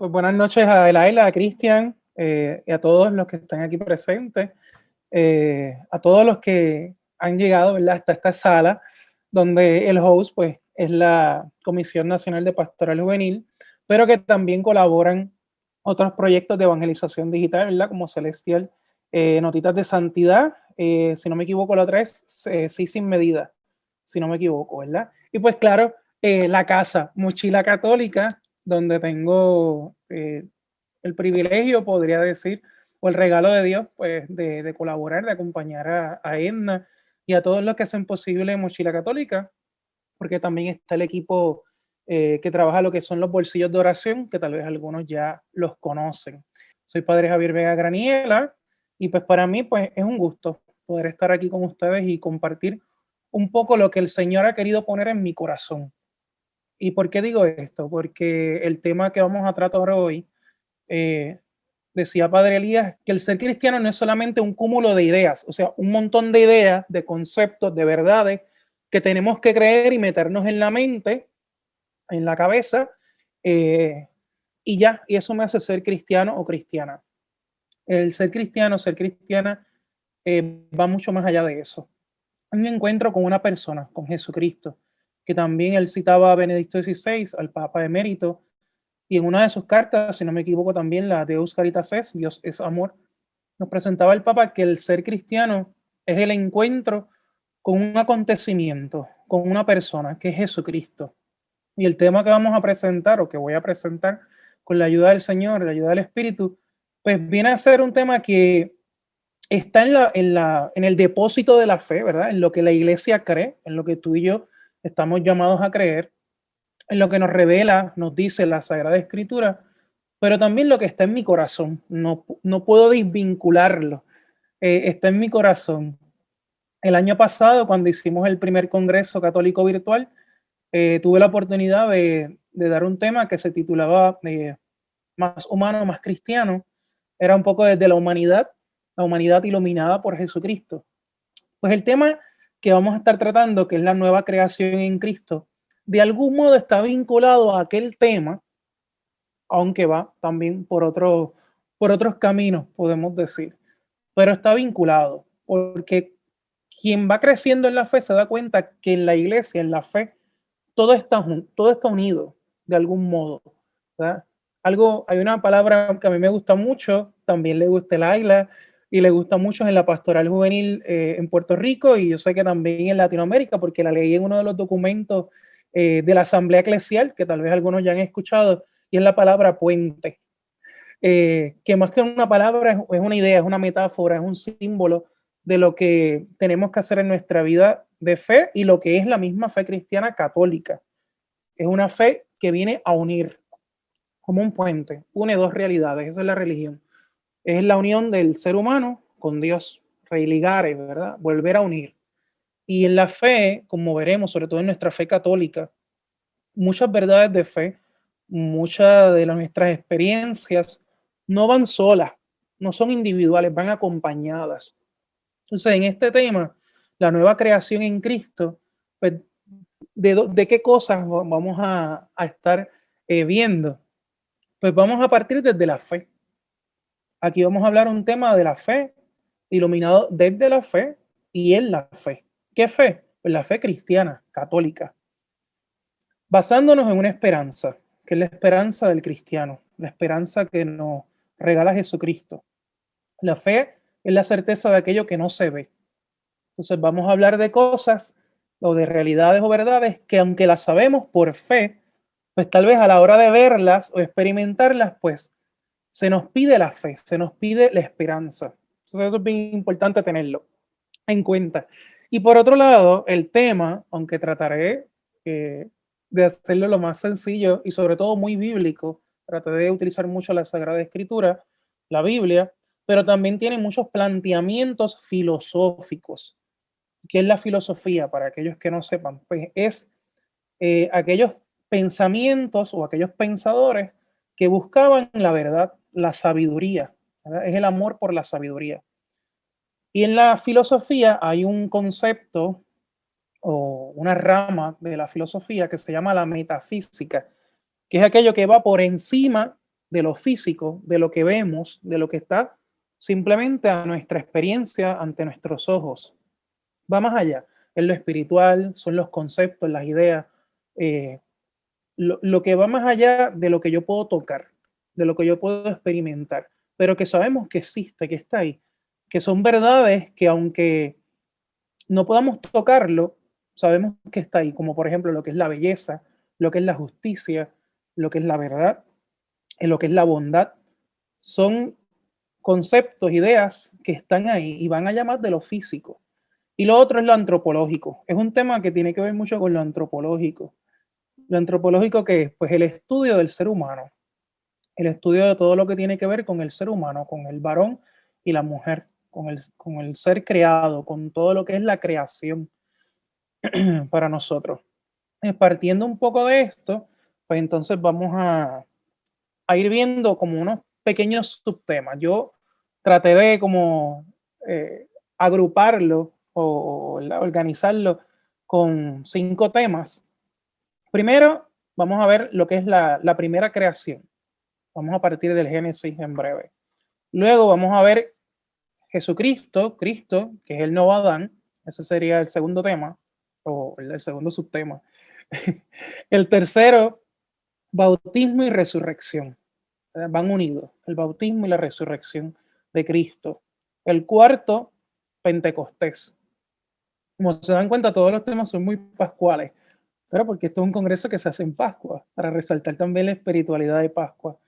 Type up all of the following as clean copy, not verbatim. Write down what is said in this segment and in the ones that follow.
Pues buenas noches a Elaila, a Cristian y a todos los que están aquí presentes, a todos los que han llegado, ¿verdad?, hasta esta sala, donde el host pues, es la Comisión Nacional de Pastoral Juvenil, pero que también colaboran otros proyectos de evangelización digital, ¿verdad?, como Celestial, Notitas de Santidad, si no me equivoco, la otra es Sí Sin Medida, si no me equivoco, ¿verdad? Y pues claro, la casa, Mochila Católica, donde tengo el privilegio, podría decir, o el regalo de Dios, pues, de colaborar, de acompañar a Edna y a todos los que hacen posible Mochila Católica, porque también está el equipo que trabaja lo que son los bolsillos de oración, que tal vez algunos ya los conocen. Soy Padre Javier Vega Graniela y pues para mí pues es un gusto poder estar aquí con ustedes y compartir un poco lo que el Señor ha querido poner en mi corazón. ¿Y por qué digo esto? Porque el tema que vamos a tratar hoy, eh, decía Padre Elías, que el ser cristiano no es solamente un cúmulo de ideas, o sea, un montón de ideas, de conceptos, de verdades que tenemos que creer y meternos en la mente, en la cabeza, eh, y ya, y eso me hace ser cristiano o cristiana. El ser cristiano, ser cristiana, va mucho más allá de eso. Un encuentro con una persona, con Jesucristo, que también él citaba a Benedicto XVI, al Papa Emérito, y en una de sus cartas, si no me equivoco, también la Deus Caritas es, Dios es amor, nos presentaba el Papa que el ser cristiano es el encuentro con un acontecimiento, con una persona, que es Jesucristo. Y el tema que vamos a presentar, o que voy a presentar, con la ayuda del Señor, la ayuda del Espíritu, pues viene a ser un tema que está en el depósito de la fe, ¿verdad? En lo que la iglesia cree, en lo que tú y yo estamos llamados a creer, en lo que nos revela, nos dice la Sagrada Escritura, pero también lo que está en mi corazón. No puedo desvincularlo. Está en mi corazón. El año pasado, cuando hicimos el primer Congreso Católico Virtual, tuve la oportunidad de dar un tema que se titulaba Más humano, más cristiano. Era un poco desde la humanidad iluminada por Jesucristo. Pues el tema que vamos a estar tratando, que es la nueva creación en Cristo, de algún modo está vinculado a aquel tema, aunque va también por otros caminos, podemos decir, pero está vinculado, porque quien va creciendo en la fe se da cuenta que en la iglesia, en la fe, todo está unido de algún modo, ¿verdad? Hay una palabra que a mí me gusta mucho, también le gusta el Ayla y le gusta mucho en la pastoral juvenil en Puerto Rico, y yo sé que también en Latinoamérica, porque la leí en uno de los documentos de la Asamblea Eclesial, que tal vez algunos ya han escuchado, y es la palabra puente, que más que una palabra es una idea, es una metáfora, es un símbolo de lo que tenemos que hacer en nuestra vida de fe y lo que es la misma fe cristiana católica. Es una fe que viene a unir como un puente, une dos realidades, eso es la religión. Es la unión del ser humano con Dios, religare, ¿verdad? Volver a unir. Y en la fe, como veremos, sobre todo en nuestra fe católica, muchas verdades de fe, muchas de nuestras experiencias no van solas, no son individuales, van acompañadas. Entonces, en este tema, la nueva creación en Cristo, pues, ¿de qué cosas vamos a estar viendo? Pues vamos a partir desde la fe. Aquí vamos a hablar un tema de la fe, iluminado desde la fe y en la fe. ¿Qué fe? Pues la fe cristiana, católica, basándonos en una esperanza, que es la esperanza del cristiano, la esperanza que nos regala Jesucristo. La fe es la certeza de aquello que no se ve. Entonces vamos a hablar de cosas o de realidades o verdades que, aunque las sabemos por fe, pues tal vez a la hora de verlas o experimentarlas, pues se nos pide la fe, se nos pide la esperanza. Entonces eso es bien importante tenerlo en cuenta. Y por otro lado, el tema, aunque trataré eh, de hacerlo lo más sencillo y sobre todo muy bíblico, trataré de utilizar mucho la Sagrada Escritura, la Biblia, pero también tiene muchos planteamientos filosóficos. ¿Qué es la filosofía? Para aquellos que no sepan, pues es aquellos pensamientos o aquellos pensadores que buscaban la verdad, la sabiduría, ¿verdad? Es el amor por la sabiduría. Y en la filosofía hay un concepto o una rama de la filosofía que se llama la metafísica, que es aquello que va por encima de lo físico, de lo que vemos, de lo que está simplemente a nuestra experiencia ante nuestros ojos. Va más allá, es lo espiritual, son los conceptos, las ideas, eh, lo que va más allá de lo que yo puedo tocar, de lo que yo puedo experimentar, pero que sabemos que existe, que está ahí, que son verdades que aunque no podamos tocarlo, sabemos que está ahí, como por ejemplo lo que es la belleza, lo que es la justicia, lo que es la verdad, lo que es la bondad. Son conceptos, ideas que están ahí y van allá más de lo físico. Y lo otro es lo antropológico. Es un tema que tiene que ver mucho con lo antropológico. Lo antropológico, que es pues el estudio del ser humano, el estudio de todo lo que tiene que ver con el ser humano, con el varón y la mujer, con el ser creado, con todo lo que es la creación para nosotros. Partiendo un poco de esto, pues entonces vamos a ir viendo como unos pequeños subtemas. Yo traté de como agruparlo o organizarlo con 5 temas. Primero, vamos a ver lo que es la primera creación. Vamos a partir del Génesis en breve. Luego vamos a ver Jesucristo, Cristo, que es el nuevo Adán. Ese sería el segundo tema o el segundo subtema. El tercero, bautismo y resurrección. Van unidos, el bautismo y la resurrección de Cristo. El cuarto, Pentecostés. Como se dan cuenta, todos los temas son muy pascuales, pero porque esto es un congreso que se hace en Pascua, para resaltar también la espiritualidad de Pascua.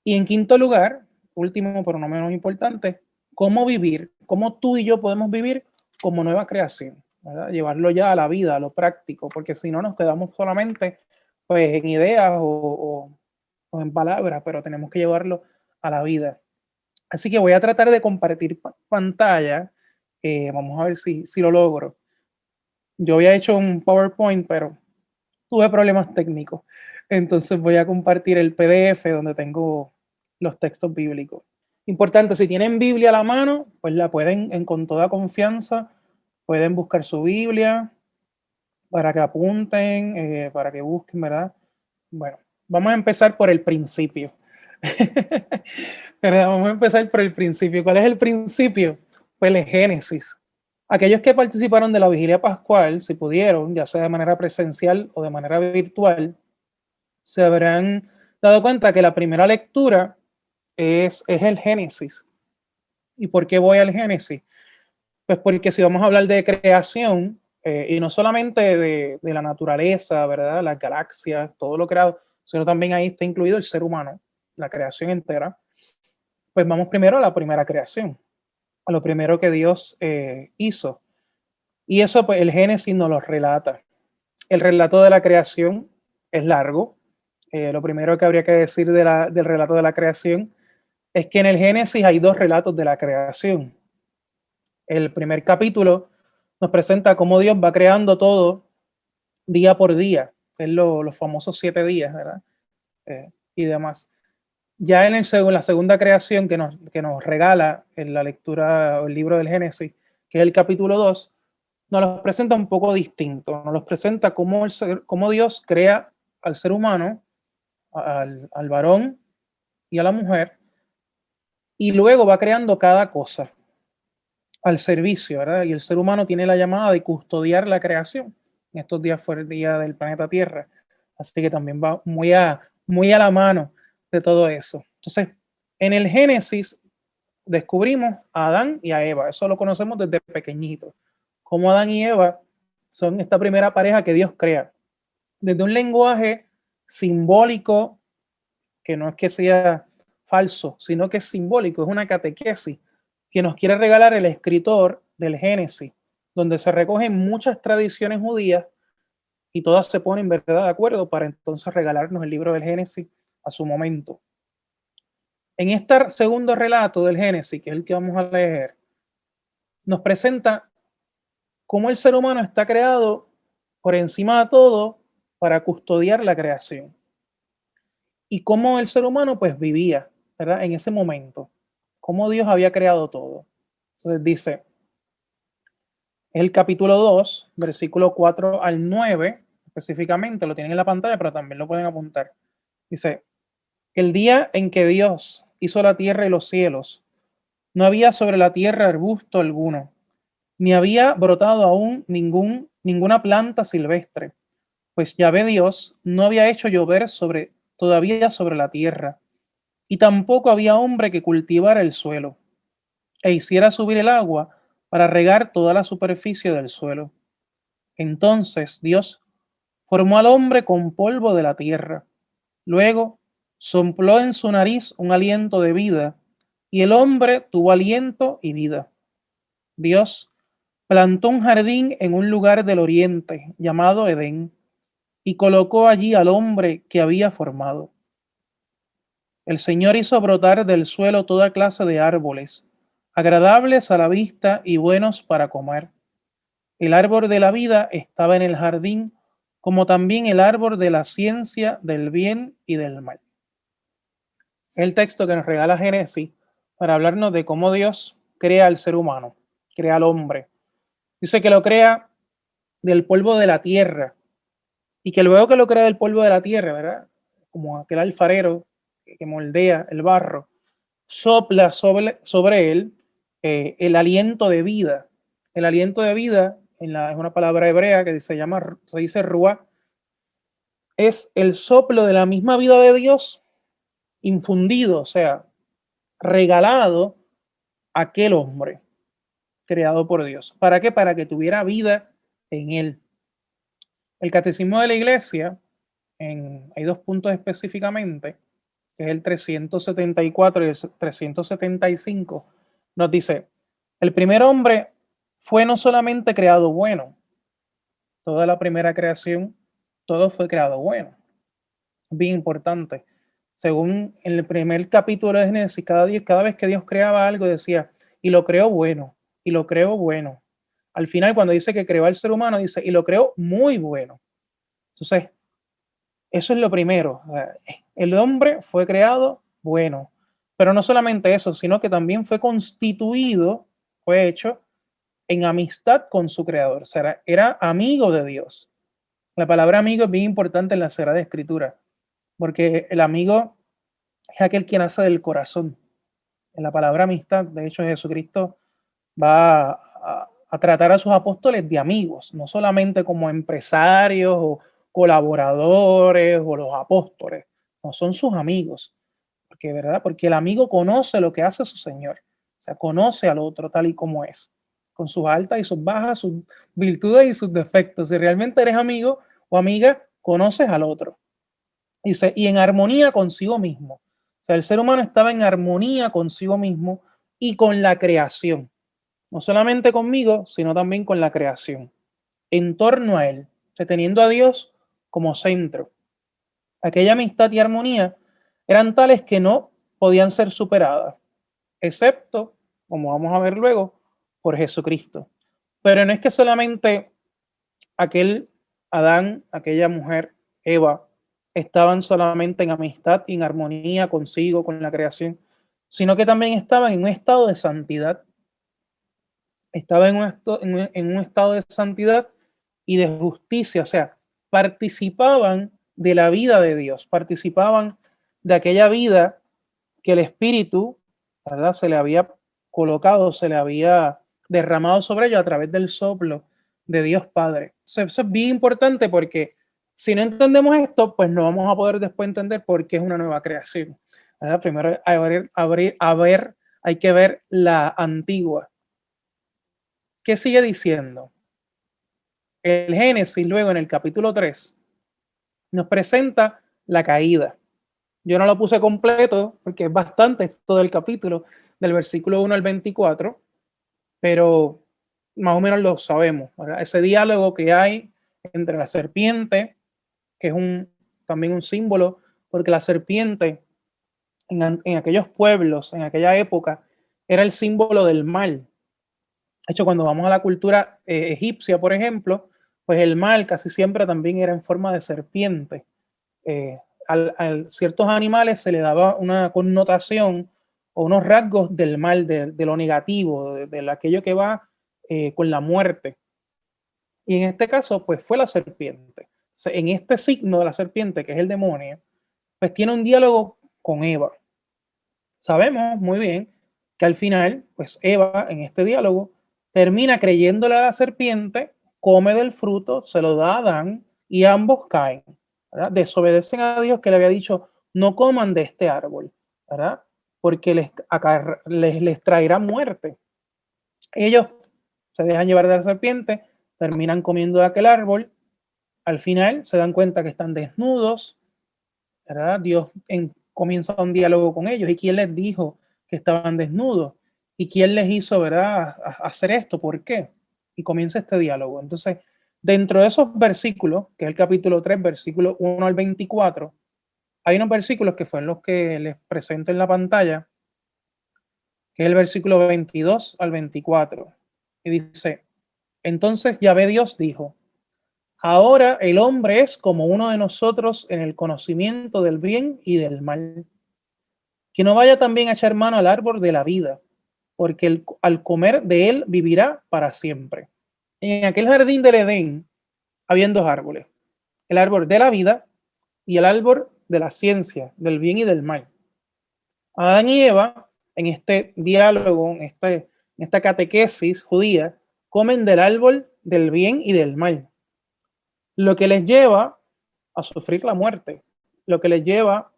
Y en quinto lugar, último pero no menos importante, cómo vivir, cómo tú y yo podemos vivir como nueva creación, ¿verdad? Llevarlo ya a la vida, a lo práctico, porque si no nos quedamos solamente pues en ideas o en palabras, pero tenemos que llevarlo a la vida. Así que voy a tratar de compartir pantalla. Vamos a ver si lo logro. Yo había hecho un PowerPoint, pero tuve problemas técnicos. Entonces voy a compartir el PDF donde tengo los textos bíblicos. Importante, si tienen Biblia a la mano, pues la pueden con toda confianza, pueden buscar su Biblia para que apunten, para que busquen, ¿verdad? Bueno, vamos a empezar por el principio. Vamos a empezar por el principio. ¿Cuál es el principio? Pues el Génesis. Aquellos que participaron de la vigilia pascual, si pudieron, ya sea de manera presencial o de manera virtual, se habrán dado cuenta que la primera lectura es el Génesis. ¿Y por qué voy al Génesis? Pues porque si vamos a hablar de creación, y no solamente de la naturaleza, ¿verdad? Las galaxias, todo lo creado, sino también ahí está incluido el ser humano, la creación entera. Pues vamos primero a la primera creación, a lo primero que Dios hizo. Y eso, pues el Génesis nos lo relata. El relato de la creación es largo. Lo primero que habría que decir del relato de la creación es que en el Génesis hay 2 relatos de la creación. El primer capítulo nos presenta cómo Dios va creando todo día por día, es los famosos 7 días, ¿verdad? Y demás. Ya en la segunda creación que nos regala en la lectura o el libro del Génesis, que es el capítulo 2, nos los presenta un poco distinto. Nos los presenta cómo Dios crea al ser humano, al varón y a la mujer, y luego va creando cada cosa al servicio, ¿verdad? Y el ser humano tiene la llamada de custodiar la creación. En estos días fue el día del planeta Tierra, así que también va muy a la mano de todo eso. Entonces, en el Génesis descubrimos a Adán y a Eva. Eso lo conocemos desde pequeñitos. Como Adán y Eva son esta primera pareja que Dios crea. Desde un lenguaje simbólico, que no es que sea falso, sino que es simbólico, es una catequesis que nos quiere regalar el escritor del Génesis, donde se recogen muchas tradiciones judías y todas se ponen, ¿verdad?, de acuerdo para entonces regalarnos el libro del Génesis a su momento. En este segundo relato del Génesis, que es el que vamos a leer, nos presenta cómo el ser humano está creado por encima de todo para custodiar la creación y cómo el ser humano pues vivía, ¿verdad? En ese momento, cómo Dios había creado todo. Entonces dice, el capítulo 2, versículo 4 al 9, específicamente, lo tienen en la pantalla, pero también lo pueden apuntar. Dice, El día en que Dios hizo la tierra y los cielos, no había sobre la tierra arbusto alguno, ni había brotado aún ninguna planta silvestre, pues Yahvé Dios no había hecho llover todavía sobre la tierra, y tampoco había hombre que cultivara el suelo, e hiciera subir el agua para regar toda la superficie del suelo. Entonces Dios formó al hombre con polvo de la tierra. Luego sopló en su nariz un aliento de vida, y el hombre tuvo aliento y vida. Dios plantó un jardín en un lugar del oriente llamado Edén, y colocó allí al hombre que había formado. El Señor hizo brotar del suelo toda clase de árboles, agradables a la vista y buenos para comer. El árbol de la vida estaba en el jardín, como también el árbol de la ciencia del bien y del mal. El texto que nos regala Génesis para hablarnos de cómo Dios crea al ser humano, crea al hombre. Dice que lo crea del polvo de la tierra y que luego que lo crea del polvo de la tierra, ¿verdad? Como aquel alfarero que moldea el barro, sopla sobre él el aliento de vida. El aliento de vida es una palabra hebrea que se dice ruá, es el soplo de la misma vida de Dios infundido, o sea, regalado a aquel hombre creado por Dios. ¿Para qué? Para que tuviera vida en él. El catecismo de la iglesia, hay dos puntos específicamente, que es el 374 y el 375, nos dice, el primer hombre fue no solamente creado bueno, toda la primera creación, todo fue creado bueno. Bien importante. Según el primer capítulo de Génesis, cada vez que Dios creaba algo decía, y lo creó bueno, y lo creó bueno. Al final, cuando dice que creó al ser humano, dice, y lo creó muy bueno. Entonces, eso es lo primero. El hombre fue creado bueno, pero no solamente eso, sino que también fue constituido, fue hecho en amistad con su creador. O sea, era amigo de Dios. La palabra amigo es bien importante en la Sagrada Escritura, porque el amigo es aquel quien nace del corazón. En la palabra amistad, de hecho, Jesucristo va a tratar a sus apóstoles de amigos, no solamente como empresarios o colaboradores o los apóstoles, no son sus amigos, porque, ¿verdad? Porque el amigo conoce lo que hace su Señor, o sea, conoce al otro tal y como es, con sus altas y sus bajas, sus virtudes y sus defectos. Si realmente eres amigo o amiga, conoces al otro. Dice, y en armonía consigo mismo. O sea, el ser humano estaba en armonía consigo mismo y con la creación. No solamente conmigo, sino también con la creación. En torno a él, o sea, teniendo a Dios como centro. Aquella amistad y armonía eran tales que no podían ser superadas, excepto, como vamos a ver luego, por Jesucristo. Pero no es que solamente aquel Adán, aquella mujer, Eva, estaban solamente en amistad y en armonía consigo, con la creación, sino que también estaban en un estado de santidad. Estaban en un estado de santidad y de justicia, o sea, participaban de la vida de Dios, participaban de aquella vida que el Espíritu, ¿verdad? Se le había colocado, se le había derramado sobre ellos a través del soplo de Dios Padre. Eso es bien importante porque si no entendemos esto, pues no vamos a poder después entender por qué es una nueva creación, ¿verdad? Primero hay que ver la antigua. ¿Qué sigue diciendo? El Génesis, luego en el capítulo 3, nos presenta la caída. Yo no lo puse completo porque es bastante todo el capítulo, del versículo 1 al 24, pero más o menos lo sabemos, ¿verdad? Ese diálogo que hay entre la serpiente, que es también un símbolo, porque la serpiente en aquellos pueblos, en aquella época, era el símbolo del mal. De hecho, cuando vamos a la cultura egipcia, por ejemplo, pues el mal casi siempre también era en forma de serpiente. A ciertos animales se le daba una connotación o unos rasgos del mal, de lo negativo, de aquello que va con la muerte. Y en este caso, pues fue la serpiente. O sea, en este signo de la serpiente, que es el demonio, pues tiene un diálogo con Eva. Sabemos muy bien que al final, pues Eva en este diálogo termina creyéndole a la serpiente, come del fruto, se lo da a Adán y ambos caen, ¿verdad? Desobedecen a Dios que le había dicho, no coman de este árbol, ¿verdad? Porque les traerá muerte. Ellos se dejan llevar de la serpiente, terminan comiendo de aquel árbol, al final se dan cuenta que están desnudos, ¿verdad? Comienza un diálogo con ellos. ¿Y quién les dijo que estaban desnudos? ¿Y quién les hizo, verdad, hacer esto? ¿Por qué? Y comienza este diálogo. Entonces, dentro de esos versículos, que es el capítulo 3, versículo 1 al 24, hay unos versículos que fueron los que les presento en la pantalla, que es el versículo 22 al 24. Y dice, entonces Yahvé Dios dijo, ahora el hombre es como uno de nosotros en el conocimiento del bien y del mal. Que no vaya también a echar mano al árbol de la vida, porque al comer de él vivirá para siempre. En aquel jardín del Edén habían dos árboles, el árbol de la vida y el árbol de la ciencia, del bien y del mal. Adán y Eva, en este diálogo, en esta catequesis judía, comen del árbol del bien y del mal, lo que les lleva a sufrir la muerte, lo que les lleva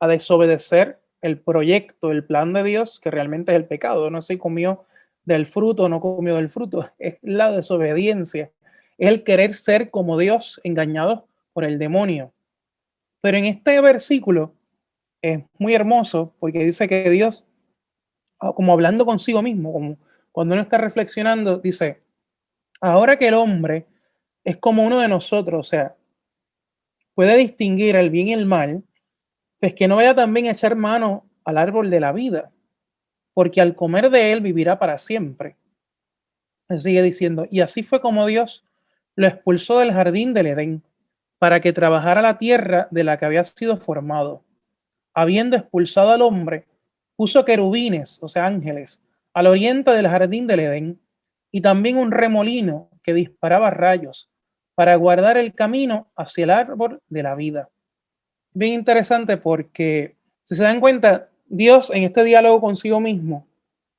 a desobedecer el proyecto, el plan de Dios, que realmente es el pecado. No se comió del fruto o no comió del fruto, es la desobediencia, es el querer ser como Dios, engañados por el demonio. Pero en este versículo es muy hermoso porque dice que Dios, como hablando consigo mismo, como cuando uno está reflexionando, dice, ahora que el hombre es como uno de nosotros, o sea, puede distinguir el bien y el mal, pues que no vaya también a echar mano al árbol de la vida, porque al comer de él vivirá para siempre. Él sigue diciendo, y así fue como Dios lo expulsó del jardín del Edén, para que trabajara la tierra de la que había sido formado. Habiendo expulsado al hombre, puso querubines, o sea, ángeles, al oriente del jardín del Edén, y también un remolino que disparaba rayos, para guardar el camino hacia el árbol de la vida. Bien interesante porque, si se dan cuenta, Dios en este diálogo consigo mismo,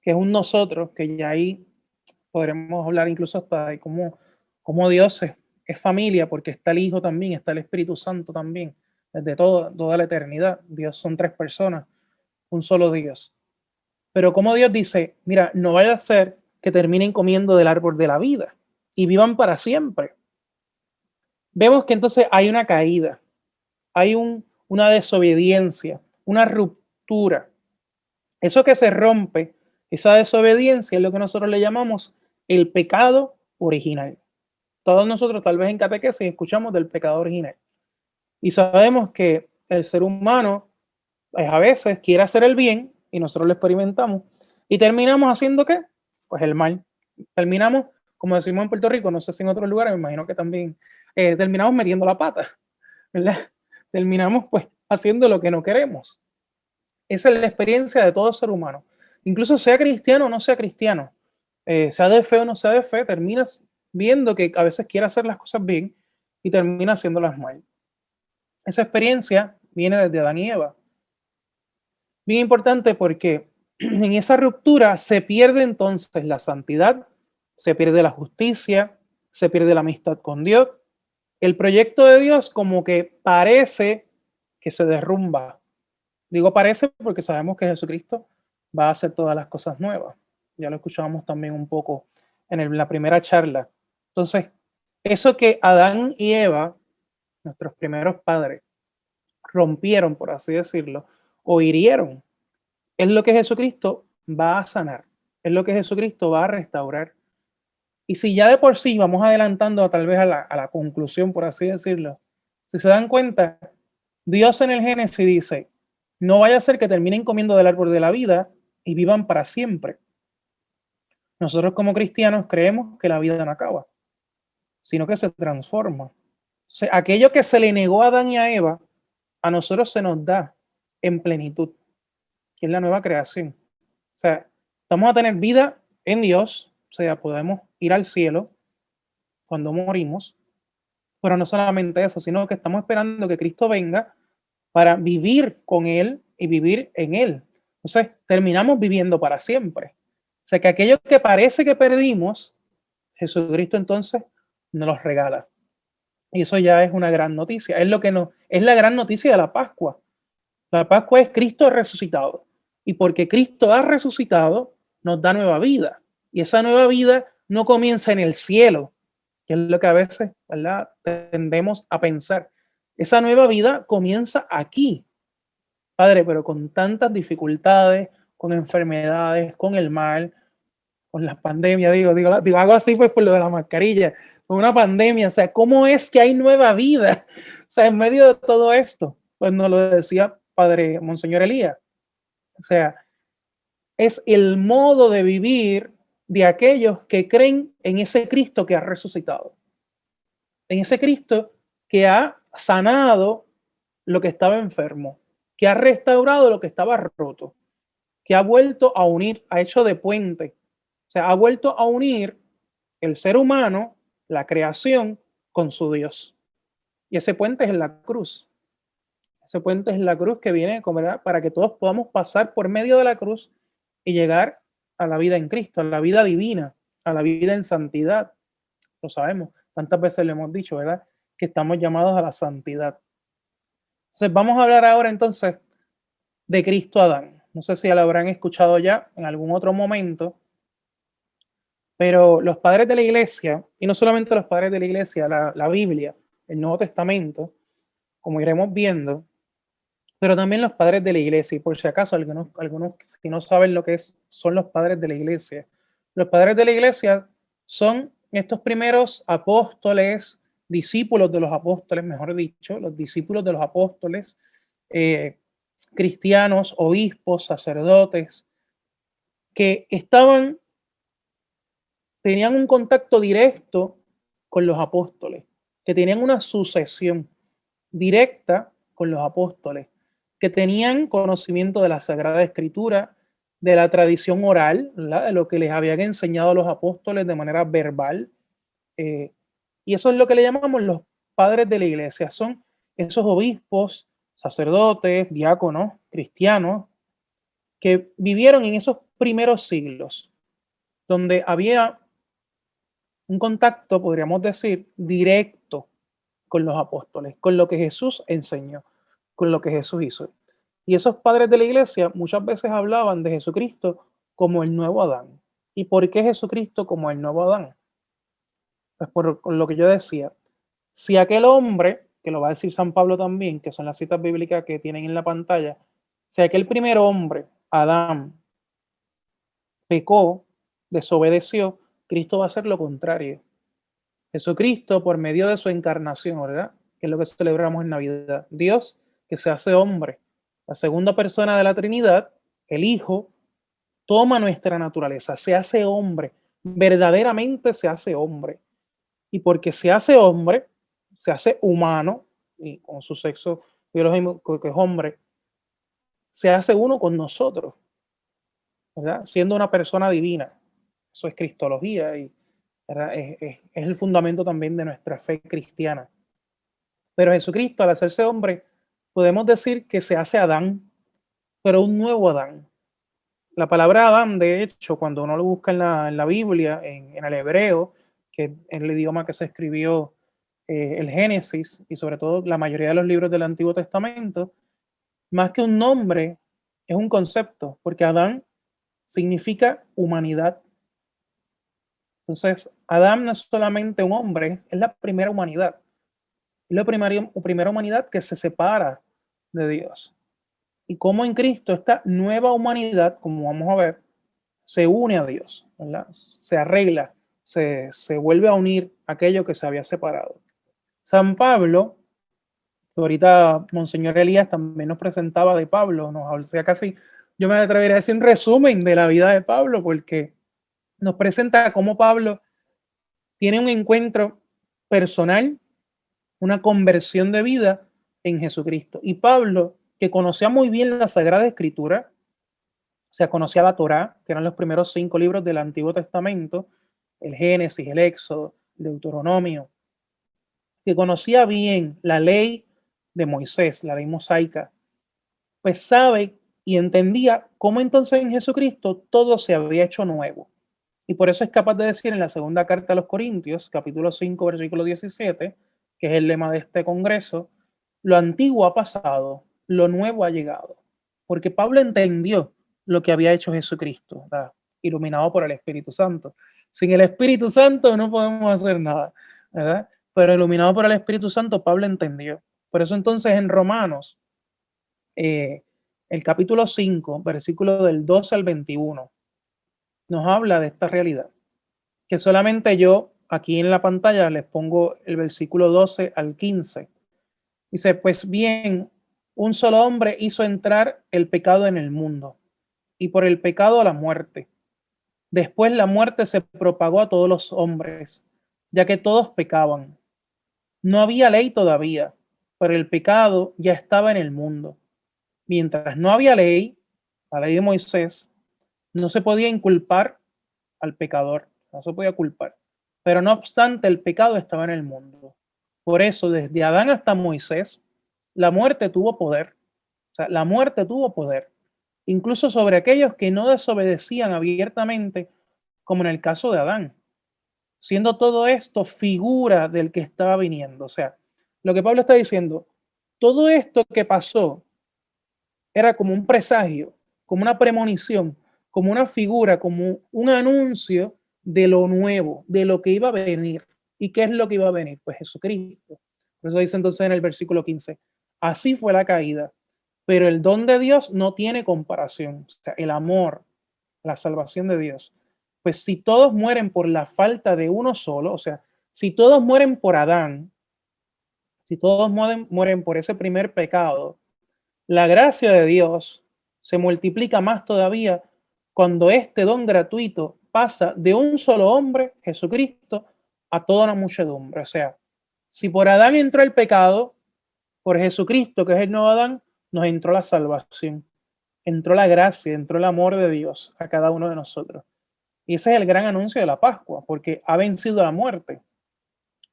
que es un nosotros, que ya ahí podremos hablar incluso hasta de cómo Dios es familia, porque está el Hijo también, está el Espíritu Santo también, desde toda la eternidad. Dios son tres personas, un solo Dios. Pero como Dios dice, mira, no vaya a ser que terminen comiendo del árbol de la vida y vivan para siempre. Vemos que entonces hay una caída, hay una desobediencia, una ruptura. Eso que se rompe, esa desobediencia es lo que nosotros le llamamos el pecado original. Todos nosotros tal vez en catequesis escuchamos del pecado original y sabemos que el ser humano pues, a veces quiere hacer el bien y nosotros lo experimentamos y terminamos haciendo ¿qué? Pues el mal. Terminamos, como decimos en Puerto Rico, no sé si en otros lugares, me imagino que también terminamos metiendo la pata, ¿verdad? Terminamos pues haciendo lo que no queremos. Esa es la experiencia de todo ser humano. Incluso sea cristiano o no sea cristiano, sea de fe o no sea de fe, terminas viendo que a veces quiere hacer las cosas bien y termina haciéndolas mal. Esa experiencia viene desde Adán y Eva. Bien importante porque en esa ruptura se pierde entonces la santidad, se pierde la justicia, se pierde la amistad con Dios. El proyecto de Dios como que parece que se derrumba. Digo parece porque sabemos que Jesucristo va a hacer todas las cosas nuevas. Ya lo escuchábamos también un poco en la primera charla. Entonces, eso que Adán y Eva, nuestros primeros padres, rompieron, por así decirlo, o hirieron, es lo que Jesucristo va a sanar, es lo que Jesucristo va a restaurar. Y si ya de por sí vamos adelantando tal vez a la conclusión, por así decirlo, si se dan cuenta, Dios en el Génesis dice, no vaya a ser que terminen comiendo del árbol de la vida y vivan para siempre. Nosotros como cristianos creemos que la vida no acaba, sino que se transforma. O sea, aquello que se le negó a Adán y a Eva, a nosotros se nos da en plenitud, que es la nueva creación. O sea, vamos a tener vida en Dios, o sea, podemos ir al cielo cuando morimos, pero no solamente eso, sino que estamos esperando que Cristo venga para vivir con Él y vivir en Él. Entonces, terminamos viviendo para siempre. O sea, que aquello que parece que perdimos, Jesucristo entonces nos los regala. Y eso ya es una gran noticia. Es lo que nos, es la gran noticia de la Pascua. La Pascua es Cristo resucitado. Y porque Cristo ha resucitado, nos da nueva vida. Y esa nueva vida no comienza en el cielo, que es lo que a veces, ¿verdad?, tendemos a pensar. Esa nueva vida comienza aquí, Padre, pero con tantas dificultades, con enfermedades, con el mal, con las pandemias, digo algo así pues por lo de la mascarilla, con una pandemia, o sea, ¿cómo es que hay nueva vida? O sea, en medio de todo esto, pues nos lo decía Padre Monseñor Elías, o sea, es el modo de vivir de aquellos que creen en ese Cristo que ha resucitado, en ese Cristo que ha sanado lo que estaba enfermo, que ha restaurado lo que estaba roto, que ha vuelto a unir, ha hecho de puente, o sea, ha vuelto a unir el ser humano, la creación, con su Dios. Y ese puente es en la cruz. Ese puente es la cruz que viene, ¿verdad?, para que todos podamos pasar por medio de la cruz y llegar a la vida en Cristo, a la vida divina, a la vida en santidad. Lo sabemos, tantas veces le hemos dicho, ¿verdad?, que estamos llamados a la santidad. Entonces, vamos a hablar ahora entonces de Cristo Adán. No sé si ya lo habrán escuchado ya en algún otro momento, pero los padres de la iglesia, y no solamente los padres de la iglesia, la Biblia, el Nuevo Testamento, como iremos viendo, pero también los padres de la iglesia, y por si acaso algunos si no saben lo que son los padres de la iglesia. Los padres de la iglesia son estos primeros apóstoles, discípulos de los apóstoles, mejor dicho, los discípulos de los apóstoles, cristianos, obispos, sacerdotes, que tenían un contacto directo con los apóstoles, que tenían una sucesión directa con los apóstoles, que tenían conocimiento de la Sagrada Escritura, de la tradición oral, ¿verdad?, de lo que les habían enseñado los apóstoles de manera verbal. Y eso es lo que le llamamos los padres de la iglesia. Son esos obispos, sacerdotes, diáconos, cristianos, que vivieron en esos primeros siglos, donde había un contacto, podríamos decir, directo con los apóstoles, con lo que Jesús enseñó, con lo que Jesús hizo. Y esos padres de la iglesia muchas veces hablaban de Jesucristo como el nuevo Adán. ¿Y por qué Jesucristo como el nuevo Adán? Pues por lo que yo decía, si aquel hombre, que lo va a decir San Pablo también, que son las citas bíblicas que tienen en la pantalla, si aquel primer hombre, Adán, pecó, desobedeció, Cristo va a hacer lo contrario. Jesucristo, por medio de su encarnación, ¿verdad?, que es lo que celebramos en Navidad, Dios que se hace hombre, la segunda persona de la Trinidad, el Hijo, toma nuestra naturaleza, se hace hombre, verdaderamente se hace hombre. Y porque se hace hombre, se hace humano, y con su sexo biológico que es hombre, se hace uno con nosotros, ¿verdad?, siendo una persona divina. Eso es cristología y, ¿verdad?, es el fundamento también de nuestra fe cristiana. Pero Jesucristo, al hacerse hombre, podemos decir que se hace Adán, pero un nuevo Adán. La palabra Adán, de hecho, cuando uno lo busca en la Biblia, en el hebreo, que es el idioma que se escribió el Génesis y sobre todo la mayoría de los libros del Antiguo Testamento, más que un nombre, es un concepto, porque Adán significa humanidad. Entonces, Adán no es solamente un hombre, es la primera humanidad. Es la primera humanidad que se separa de Dios. Y como en Cristo esta nueva humanidad, como vamos a ver, se une a Dios, ¿verdad? Se arregla, se vuelve a unir aquello que se había separado. San Pablo, que ahorita Monseñor Elías también nos presentaba de Pablo, o sea, casi yo me atrevería a decir un resumen de la vida de Pablo, porque nos presenta cómo Pablo tiene un encuentro personal, una conversión de vida en Jesucristo. Y Pablo, que conocía muy bien la Sagrada Escritura, o sea, conocía la Torá, que eran los primeros 5 libros del Antiguo Testamento, el Génesis, el Éxodo, el Deuteronomio, que conocía bien la ley de Moisés, la ley mosaica, pues sabe y entendía cómo entonces en Jesucristo todo se había hecho nuevo. Y por eso es capaz de decir en la segunda carta a los Corintios, capítulo 5, versículo 17, que es el lema de este congreso: lo antiguo ha pasado, lo nuevo ha llegado. Porque Pablo entendió lo que había hecho Jesucristo, ¿verdad? Iluminado por el Espíritu Santo. Sin el Espíritu Santo no podemos hacer nada, ¿verdad? Pero iluminado por el Espíritu Santo, Pablo entendió. Por eso entonces en Romanos, eh, el capítulo 5, versículo del 12 al 21, nos habla de esta realidad, que solamente yo aquí en la pantalla les pongo el versículo 12 al 15. Dice, pues bien, un solo hombre hizo entrar el pecado en el mundo, y por el pecado la muerte. Después la muerte se propagó a todos los hombres, ya que todos pecaban. No había ley todavía, pero el pecado ya estaba en el mundo. Mientras no había ley, la ley de Moisés, no se podía inculpar al pecador, no se podía culpar. Pero no obstante, el pecado estaba en el mundo. Por eso, desde Adán hasta Moisés, la muerte tuvo poder. O sea, la muerte tuvo poder, incluso sobre aquellos que no desobedecían abiertamente, como en el caso de Adán, siendo todo esto figura del que estaba viniendo. O sea, lo que Pablo está diciendo, todo esto que pasó era como un presagio, como una premonición, como una figura, como un anuncio de lo nuevo, de lo que iba a venir. ¿Y qué es lo que iba a venir? Pues Jesucristo. Por eso dice entonces en el versículo 15, así fue la caída, pero el don de Dios no tiene comparación. O sea, el amor, la salvación de Dios. Pues si todos mueren por la falta de uno solo, o sea, si todos mueren por Adán, si todos mueren por ese primer pecado, la gracia de Dios se multiplica más todavía cuando este don gratuito pasa de un solo hombre, Jesucristo, a toda una muchedumbre. O sea, si por Adán entró el pecado, por Jesucristo, que es el nuevo Adán, nos entró la salvación, entró la gracia, entró el amor de Dios a cada uno de nosotros. Y ese es el gran anuncio de la Pascua, porque ha vencido la muerte.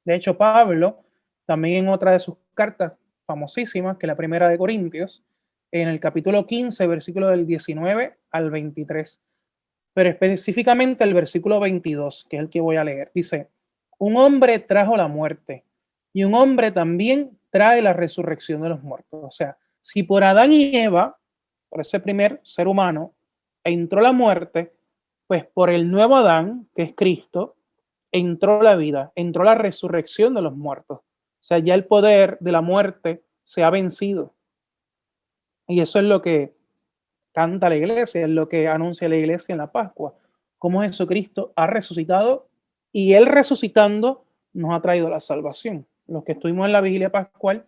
De hecho, Pablo, también en otra de sus cartas famosísimas, que la primera de Corintios, en el capítulo 15, versículo del 19 al 23, pero específicamente el versículo 22, que es el que voy a leer, dice, un hombre trajo la muerte y un hombre también trae la resurrección de los muertos. O sea, si por Adán y Eva, por ese primer ser humano, entró la muerte, pues por el nuevo Adán, que es Cristo, entró la vida, entró la resurrección de los muertos. O sea, ya el poder de la muerte se ha vencido. Y eso es lo que canta la iglesia, es lo que anuncia la iglesia en la Pascua, cómo Jesucristo ha resucitado y él resucitando nos ha traído la salvación. Los que estuvimos en la vigilia pascual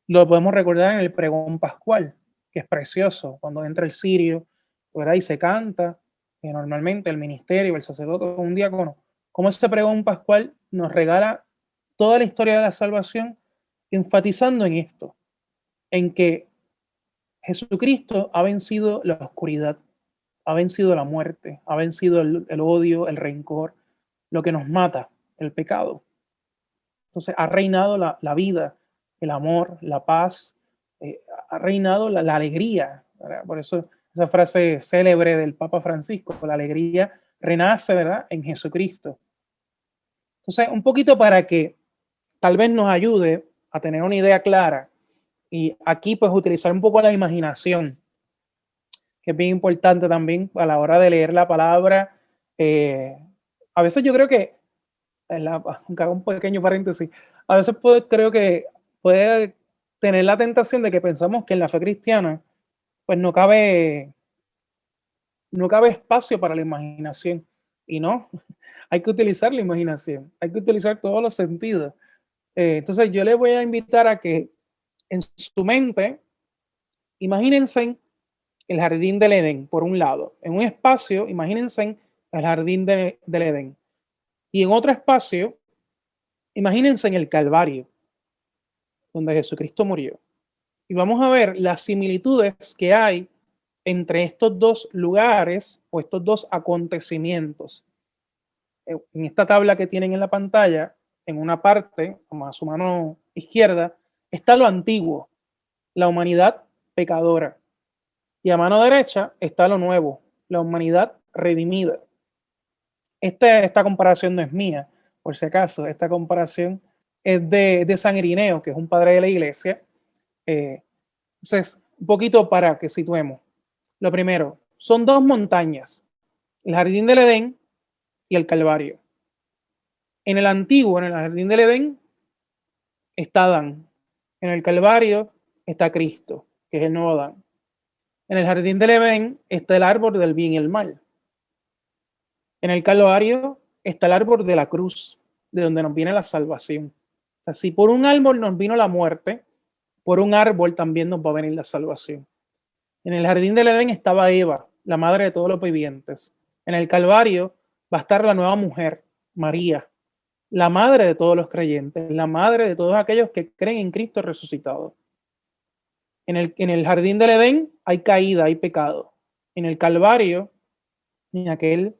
lo podemos recordar en el pregón pascual, que es precioso, cuando entra el cirio, ¿verdad? Y se canta, que normalmente el ministerio, el sacerdote, un diácono, como este pregón pascual nos regala toda la historia de la salvación, enfatizando en esto, en que Jesucristo ha vencido la oscuridad, ha vencido la muerte, ha vencido el odio, el rencor, lo que nos mata, el pecado. Entonces ha reinado la vida, el amor, la paz, ha reinado la alegría, ¿verdad? Por eso esa frase célebre del Papa Francisco, la alegría renace, ¿verdad?, en Jesucristo. Entonces, un poquito para que tal vez nos ayude a tener una idea clara y aquí pues utilizar un poco la imaginación, que es bien importante también a la hora de leer la palabra. Eh, a veces yo creo que, aunque haga un pequeño paréntesis, a veces creo que puede tener la tentación de que pensamos que en la fe cristiana pues no cabe espacio para la imaginación. Y no, hay que utilizar la imaginación, hay que utilizar todos los sentidos. Entonces yo les voy a invitar a que en su mente imagínense el jardín del Edén, por un lado. En un espacio, imagínense el jardín del Edén. Y en otro espacio, imagínense en el Calvario, donde Jesucristo murió. Y vamos a ver las similitudes que hay entre estos dos lugares o estos dos acontecimientos. En esta tabla que tienen en la pantalla, en una parte, como a su mano izquierda, está lo antiguo, la humanidad pecadora. y a mano derecha está lo nuevo, la humanidad redimida. Esta comparación no es mía, por si acaso, esta comparación es de San Irineo, que es un padre de la iglesia. Entonces, un poquito para que situemos. Lo primero, son dos montañas, el jardín del Edén y el Calvario. En el antiguo, en el jardín del Edén, está Adán. En el Calvario está Cristo, que es el nuevo Adán. En el jardín del Edén está el árbol del bien y el mal. En el Calvario está el árbol de la cruz, de donde nos viene la salvación. O sea, si por un árbol nos vino la muerte, por un árbol también nos va a venir la salvación. En el jardín del Edén estaba Eva, la madre de todos los vivientes. En el Calvario va a estar la nueva mujer, María, la madre de todos los creyentes, la madre de todos aquellos que creen en Cristo resucitado. En el jardín del Edén hay caída, hay pecado. En el Calvario, en aquel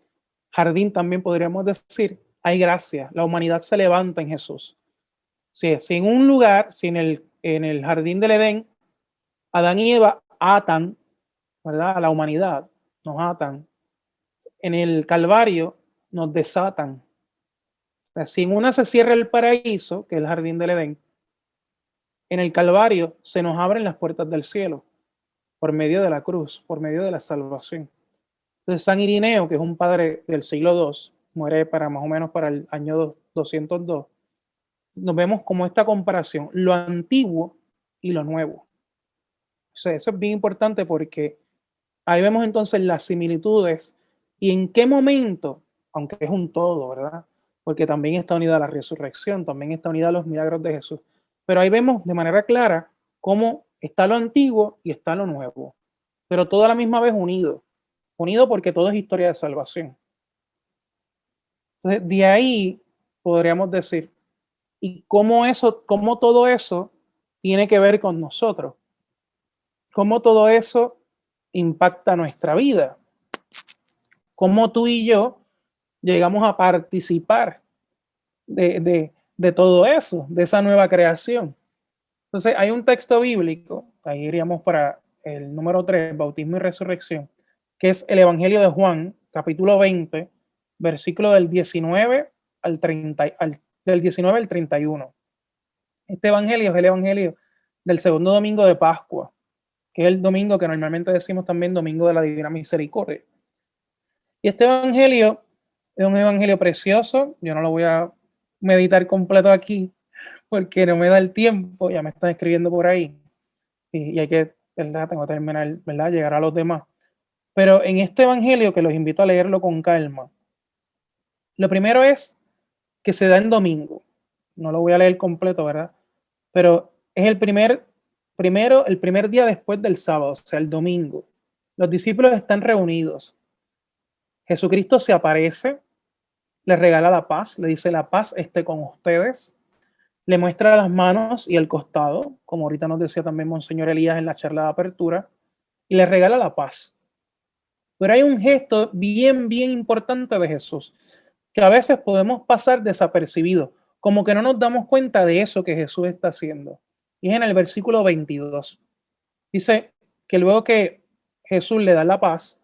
jardín también podríamos decir, hay gracia. La humanidad se levanta en Jesús. Si en un lugar, si en el jardín del Edén, Adán y Eva atan, ¿verdad?, a la humanidad, nos atan. En el Calvario nos desatan. O sea, si en una se cierra el paraíso, que es el jardín del Edén, en el Calvario se nos abren las puertas del cielo por medio de la cruz, por medio de la salvación. Entonces, San Irineo, que es un padre del siglo II, muere más o menos para el año 202, nos vemos como esta comparación, lo antiguo y lo nuevo. O sea, eso es bien importante porque ahí vemos entonces las similitudes y en qué momento, aunque es un todo, ¿verdad? Porque también está unida a la resurrección, también está unida a los milagros de Jesús. Pero ahí vemos de manera clara cómo está lo antiguo y está lo nuevo, pero todo a la misma vez unido. Unido porque todo es historia de salvación. Entonces, de ahí podríamos decir, ¿y cómo todo eso tiene que ver con nosotros? ¿Cómo todo eso impacta nuestra vida? ¿Cómo tú y yo llegamos a participar de todo eso, de esa nueva creación? Entonces, hay un texto bíblico, ahí iríamos para el número 3, bautismo y resurrección, que es el Evangelio de Juan, capítulo 20, versículo del 19 al 30, del 19 al 31. Este evangelio es el evangelio del segundo domingo de Pascua, que es el domingo que normalmente decimos también domingo de la Divina Misericordia. Y este evangelio es un evangelio precioso. Yo no lo voy a meditar completo aquí porque no me da el tiempo, ya me están escribiendo por ahí y hay que, ¿verdad? Tengo que terminar, ¿verdad? Llegar a los demás. Pero en este evangelio, que los invito a leerlo con calma, lo primero es que se da en domingo. No lo voy a leer completo, ¿verdad? Pero es el primer día después del sábado, o sea, el domingo. Los discípulos están reunidos. Jesucristo se aparece, les regala la paz, le dice la paz esté con ustedes, le muestra las manos y el costado, como ahorita nos decía también Monseñor Elías en la charla de apertura, y le regala la paz. Pero hay un gesto bien importante de Jesús, que a veces podemos pasar desapercibido, como que no nos damos cuenta de eso que Jesús está haciendo. Y es en el versículo 22. Dice que luego que Jesús le da la paz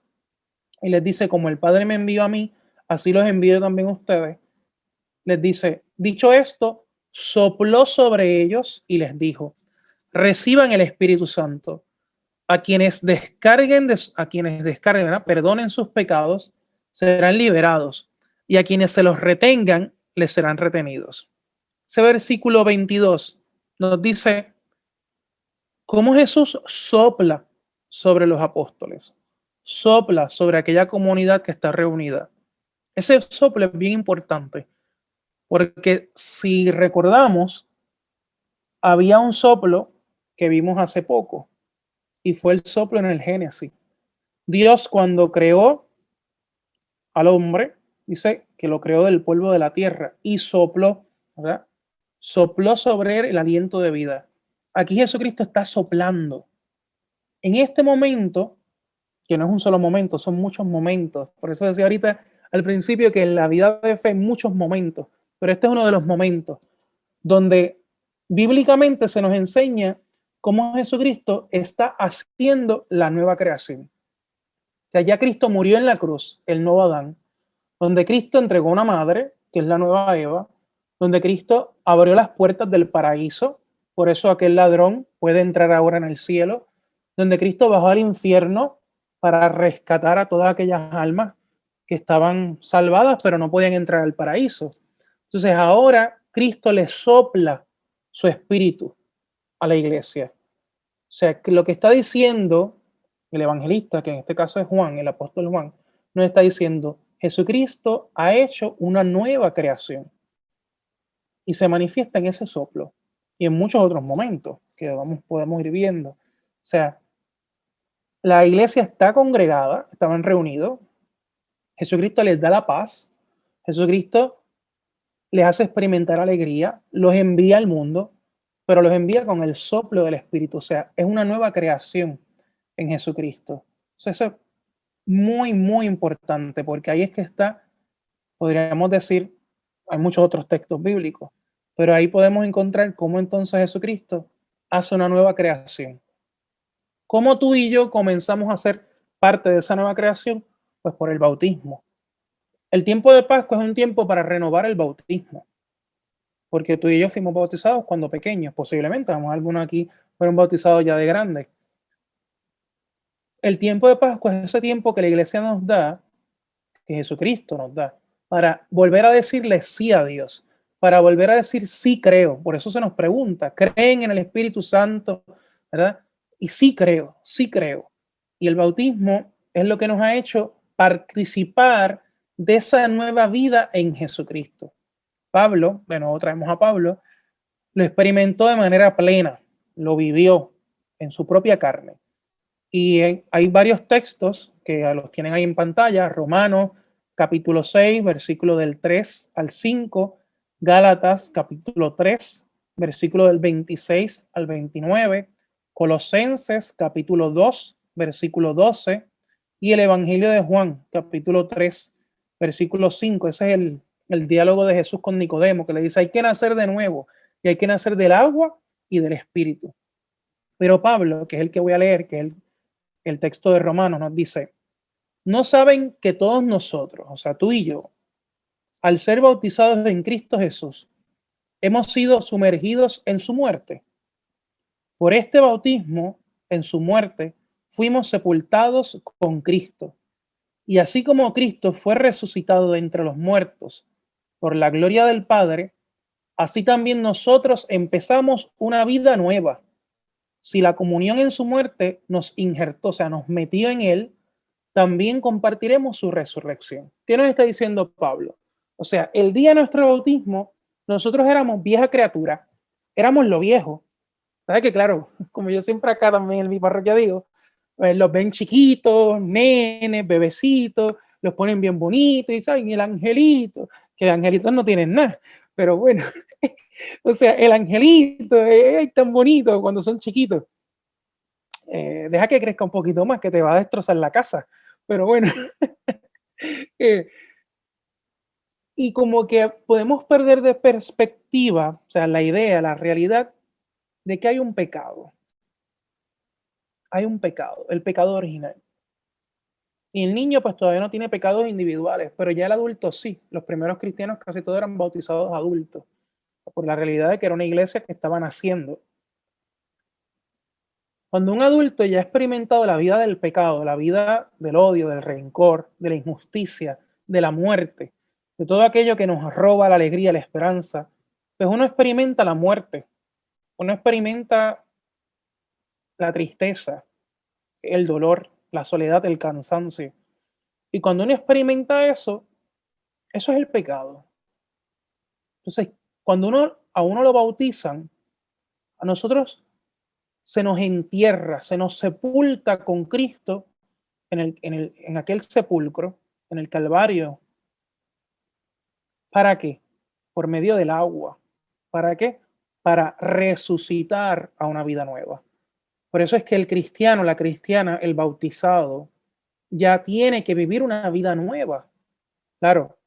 y les dice, como el Padre me envió a mí, así los envío también a ustedes. Les dice, dicho esto, sopló sobre ellos y les dijo, reciban el Espíritu Santo. A quienes descarguen, ¿verdad?, perdonen sus pecados, serán liberados. Y a quienes se los retengan, les serán retenidos. Ese versículo 22 nos dice cómo Jesús sopla sobre los apóstoles, sopla sobre aquella comunidad que está reunida. Ese soplo es bien importante, porque si recordamos, había un soplo que vimos hace poco, y fue el soplo en el Génesis. Dios, cuando creó al hombre, dice que lo creó del polvo de la tierra y sopló, ¿verdad? Sopló sobre él el aliento de vida. Aquí Jesucristo está soplando. En este momento, que no es un solo momento, son muchos momentos. Por eso decía ahorita al principio que en la vida de fe hay muchos momentos, pero este es uno de los momentos donde bíblicamente se nos enseña cómo Jesucristo está haciendo la nueva creación. O sea, ya Cristo murió en la cruz, el nuevo Adán, donde Cristo entregó una madre, que es la nueva Eva, donde Cristo abrió las puertas del paraíso, por eso aquel ladrón puede entrar ahora en el cielo, donde Cristo bajó al infierno para rescatar a todas aquellas almas que estaban salvadas, pero no podían entrar al paraíso. Entonces ahora Cristo le sopla su espíritu a la iglesia. O sea, que lo que está diciendo el evangelista, que en este caso es Juan, el apóstol Juan, nos está diciendo, Jesucristo ha hecho una nueva creación y se manifiesta en ese soplo y en muchos otros momentos que podemos ir viendo. O sea, la iglesia está congregada, estaban reunidos, Jesucristo les da la paz, Jesucristo les hace experimentar alegría, los envía al mundo, pero los envía con el soplo del Espíritu. O sea, es una nueva creación en Jesucristo. O sea, eso es muy, muy importante, porque ahí es que está, podríamos decir, hay muchos otros textos bíblicos, pero ahí podemos encontrar cómo entonces Jesucristo hace una nueva creación. ¿Cómo tú y yo comenzamos a ser parte de esa nueva creación? Pues por el bautismo. El tiempo de Pascua es un tiempo para renovar el bautismo, porque tú y yo fuimos bautizados cuando pequeños, posiblemente, vamos, algunos aquí fueron bautizados ya de grandes. El tiempo de Pascua es ese tiempo que la iglesia nos da, que Jesucristo nos da, para volver a decirle sí a Dios, para volver a decir sí creo. Por eso se nos pregunta, ¿creen en el Espíritu Santo? ¿Verdad? Y sí creo, sí creo. Y el bautismo es lo que nos ha hecho participar de esa nueva vida en Jesucristo. Pablo, de nuevo traemos a Pablo, lo experimentó de manera plena, lo vivió en su propia carne. Y hay varios textos que los tienen ahí en pantalla, Romanos capítulo 6, versículo del 3 al 5, Gálatas capítulo 3, versículo del 26 al 29, Colosenses capítulo 2, versículo 12, y el Evangelio de Juan capítulo 3, versículo 5. Ese es el diálogo de Jesús con Nicodemo, que le dice, hay que nacer de nuevo, y hay que nacer del agua y del espíritu. Pero Pablo, que es el que voy a leer, que es el texto de Romanos, nos dice, no saben que todos nosotros, o sea, tú y yo, al ser bautizados en Cristo Jesús, hemos sido sumergidos en su muerte. Por este bautismo, en su muerte, fuimos sepultados con Cristo. Y así como Cristo fue resucitado de entre los muertos por la gloria del Padre, así también nosotros empezamos una vida nueva. Si la comunión en su muerte nos injertó, o sea, nos metió en él, también compartiremos su resurrección. ¿Qué nos está diciendo Pablo? O sea, el día de nuestro bautismo, nosotros éramos vieja criatura, éramos lo viejo. ¿Sabes que claro, como yo siempre acá también en mi parroquia digo, los ven chiquitos, nenes, bebecitos, los ponen bien bonitos y saben, el angelito, que de angelitos no tienen nada, pero bueno, o sea, el angelito es tan bonito cuando son chiquitos. Deja que crezca un poquito más, que te va a destrozar la casa, pero bueno. eh, y como que podemos perder de perspectiva, o sea, la idea, la realidad de que hay un pecado, el pecado original. Y el niño pues todavía no tiene pecados individuales, pero ya el adulto sí. Los primeros cristianos casi todos eran bautizados adultos, por la realidad de que era una iglesia que estaba naciendo. Cuando un adulto ya ha experimentado la vida del pecado, la vida del odio, del rencor, de la injusticia, de la muerte, de todo aquello que nos roba la alegría, la esperanza, pues uno experimenta la muerte, uno experimenta la tristeza, el dolor, la soledad, el cansancio. Y cuando uno experimenta eso, eso es el pecado. Entonces, cuando a uno lo bautizan, a nosotros se nos entierra, se nos sepulta con Cristo en aquel sepulcro, en el Calvario. ¿Para qué? Por medio del agua. ¿Para qué? Para resucitar a una vida nueva. Por eso es que el cristiano, la cristiana, el bautizado, ya tiene que vivir una vida nueva. Claro,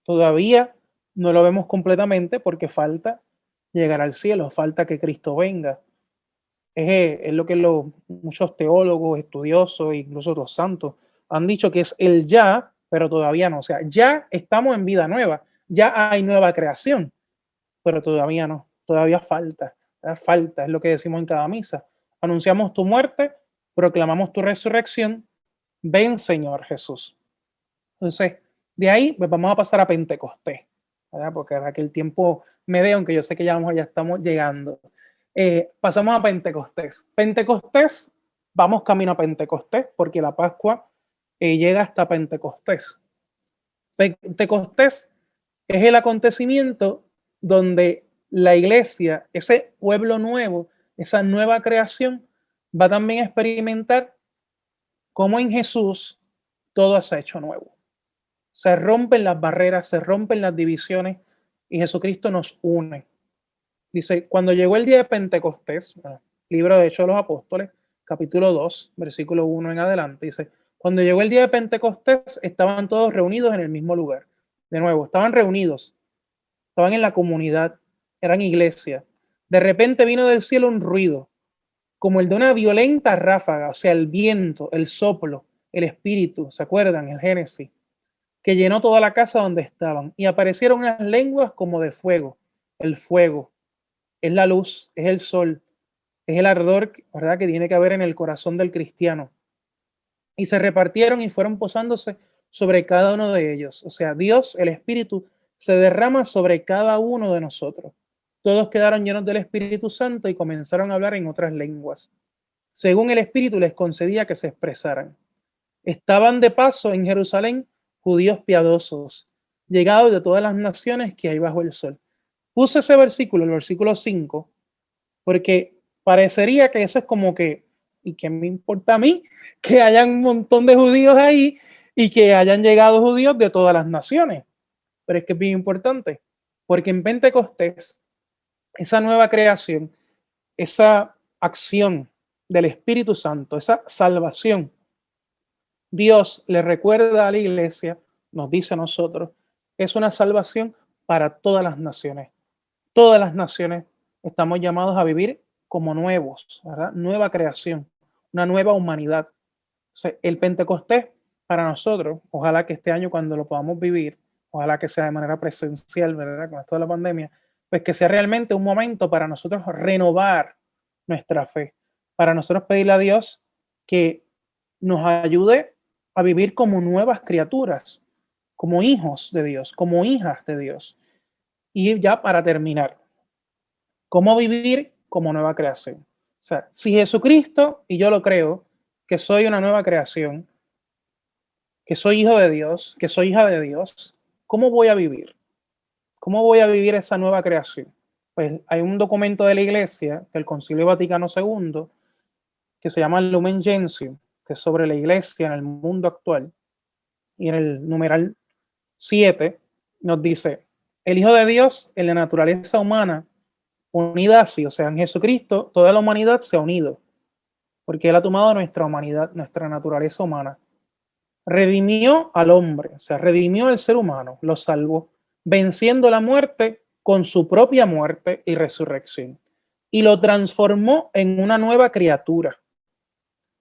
todavía no lo vemos completamente porque falta llegar al cielo, falta que Cristo venga. Es lo que muchos teólogos, estudiosos, incluso los santos, han dicho que es el ya, pero todavía no. O sea, ya estamos en vida nueva, ya hay nueva creación, pero todavía no, todavía falta, falta, es lo que decimos en cada misa. Anunciamos tu muerte, proclamamos tu resurrección, ven Señor Jesús. Entonces, de ahí pues vamos a pasar a Pentecostés, ¿verdad? Porque ahora que el tiempo me dé, aunque yo sé que ya estamos llegando. Pasamos a Pentecostés. Pentecostés, vamos camino a Pentecostés, porque la Pascua llega hasta Pentecostés. Pentecostés es el acontecimiento donde la iglesia, ese pueblo nuevo, esa nueva creación, va también a experimentar cómo en Jesús todo se ha hecho nuevo. Se rompen las barreras, se rompen las divisiones y Jesucristo nos une. Dice, cuando llegó el día de Pentecostés, libro de Hechos de los Apóstoles, capítulo 2, versículo 1 en adelante, dice, cuando llegó el día de Pentecostés, estaban todos reunidos en el mismo lugar. De nuevo, estaban reunidos, estaban en la comunidad, eran iglesia. De repente vino del cielo un ruido, como el de una violenta ráfaga, o sea, el viento, el soplo, el espíritu, ¿se acuerdan? El Génesis, que llenó toda la casa donde estaban, y aparecieron unas lenguas como de fuego. El fuego es la luz, es el sol, es el ardor, ¿verdad?, que tiene que haber en el corazón del cristiano. Y se repartieron y fueron posándose sobre cada uno de ellos. O sea, Dios, el Espíritu, se derrama sobre cada uno de nosotros. Todos quedaron llenos del Espíritu Santo y comenzaron a hablar en otras lenguas, según el Espíritu les concedía que se expresaran. Estaban de paso en Jerusalén judíos piadosos, llegados de todas las naciones que hay bajo el sol. Puse ese versículo, el versículo 5, porque parecería que eso es como que, ¿y qué me importa a mí? Que hayan un montón de judíos ahí y que hayan llegado judíos de todas las naciones. Pero es que es bien importante, porque en Pentecostés, esa nueva creación, esa acción del Espíritu Santo, esa salvación, Dios le recuerda a la iglesia, nos dice a nosotros, es una salvación para todas las naciones. Todas las naciones estamos llamados a vivir como nuevos, ¿verdad? Nueva creación, una nueva humanidad. O sea, el Pentecostés para nosotros, ojalá que este año cuando lo podamos vivir, ojalá que sea de manera presencial, ¿verdad? Con esto de la pandemia, pues que sea realmente un momento para nosotros renovar nuestra fe, para nosotros pedirle a Dios que nos ayude a vivir como nuevas criaturas, como hijos de Dios, como hijas de Dios. Y ya para terminar, ¿cómo vivir como nueva creación? O sea, si Jesucristo, y yo lo creo, que soy una nueva creación, que soy hijo de Dios, que soy hija de Dios, ¿cómo voy a vivir? ¿Cómo voy a vivir esa nueva creación? Pues hay un documento de la Iglesia, del Concilio Vaticano II, que se llama Lumen Gentium, que es sobre la Iglesia en el mundo actual, y en el numeral 7 nos dice, el Hijo de Dios en la naturaleza humana, unida así, o sea, en Jesucristo, toda la humanidad se ha unido, porque Él ha tomado nuestra humanidad, nuestra naturaleza humana. Redimió al hombre, o sea, redimió al ser humano, lo salvó, venciendo la muerte con su propia muerte y resurrección, y lo transformó en una nueva criatura.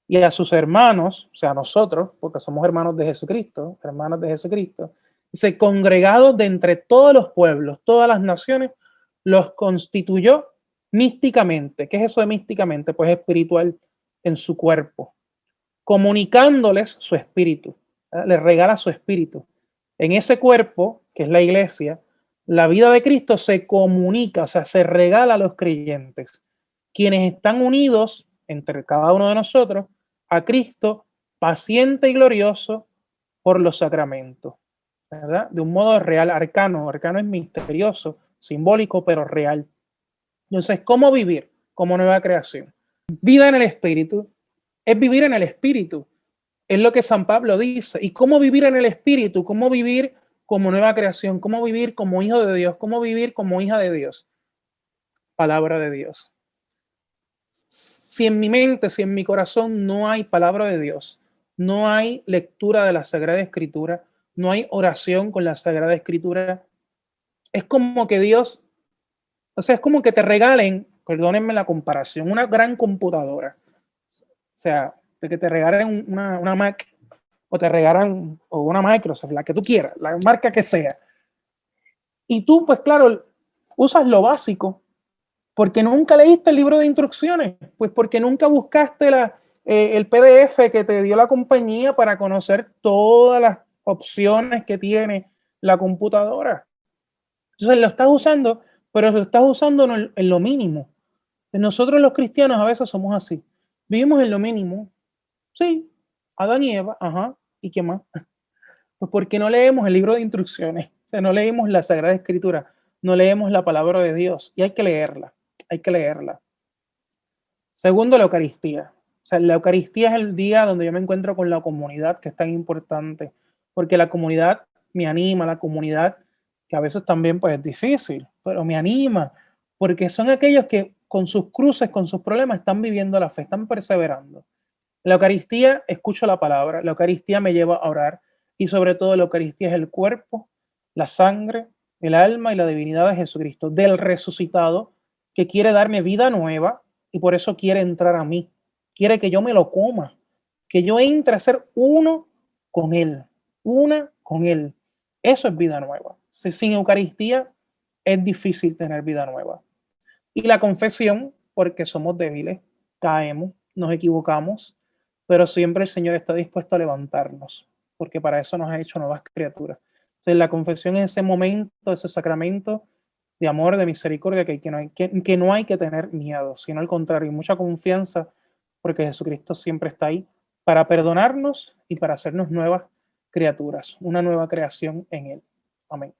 Y a sus hermanos, o sea, a nosotros, porque somos hermanos de Jesucristo, hermanos de Jesucristo, dice, congregados de entre todos los pueblos, todas las naciones, los constituyó místicamente. ¿Qué es eso de místicamente? Pues espiritual en su cuerpo, comunicándoles su espíritu, ¿verdad? Les regala su espíritu. En ese cuerpo, que es la iglesia, la vida de Cristo se comunica, o sea, se regala a los creyentes, quienes están unidos entre cada uno de nosotros a Cristo, paciente y glorioso por los sacramentos, ¿verdad? De un modo real, arcano. Arcano es misterioso, simbólico, pero real. Entonces, ¿cómo vivir como nueva creación? Vida en el Espíritu es vivir en el Espíritu. Es lo que San Pablo dice. ¿Y cómo vivir en el Espíritu? ¿Cómo vivir como nueva creación? ¿Cómo vivir como hijo de Dios? ¿Cómo vivir como hija de Dios? Palabra de Dios. Si en mi mente, si en mi corazón no hay palabra de Dios, no hay lectura de la Sagrada Escritura, no hay oración con la Sagrada Escritura, es como que Dios, o sea, es como que te regalen perdónenme la comparación, una gran computadora. O sea, de que te regalen una Mac o te regalan o una Microsoft, la que tú quieras, la marca que sea. Y tú, pues claro, usas lo básico porque nunca leíste el libro de instrucciones, pues porque nunca buscaste el PDF que te dio la compañía para conocer todas las opciones que tiene la computadora. Entonces lo estás usando, pero lo estás usando en lo mínimo. Nosotros los cristianos a veces somos así. Vivimos en lo mínimo. Sí, Adán y Eva, ajá. ¿Y qué más? Pues porque no leemos el libro de instrucciones, o sea, no leemos la Sagrada Escritura, no leemos la palabra de Dios y hay que leerla, hay que leerla. Segundo, la Eucaristía. O sea, la Eucaristía es el día donde yo me encuentro con la comunidad, que es tan importante, porque la comunidad me anima, la comunidad, que a veces también pues es difícil, pero me anima, porque son aquellos que con sus cruces, con sus problemas, están viviendo la fe, están perseverando. La Eucaristía, escucho la palabra, la Eucaristía me lleva a orar y sobre todo la Eucaristía es el cuerpo, la sangre, el alma y la divinidad de Jesucristo, del resucitado, que quiere darme vida nueva y por eso quiere entrar a mí. Quiere que yo me lo coma, que yo entre a ser uno con Él, una con Él. Eso es vida nueva. Sin Eucaristía es difícil tener vida nueva. Y la confesión, porque somos débiles, caemos, nos equivocamos, pero siempre el Señor está dispuesto a levantarnos, porque para eso nos ha hecho nuevas criaturas. Entonces, la confesión es ese momento, ese sacramento de amor, de misericordia, que no hay que tener miedo, sino al contrario, mucha confianza, porque Jesucristo siempre está ahí para perdonarnos y para hacernos nuevas criaturas, una nueva creación en Él. Amén.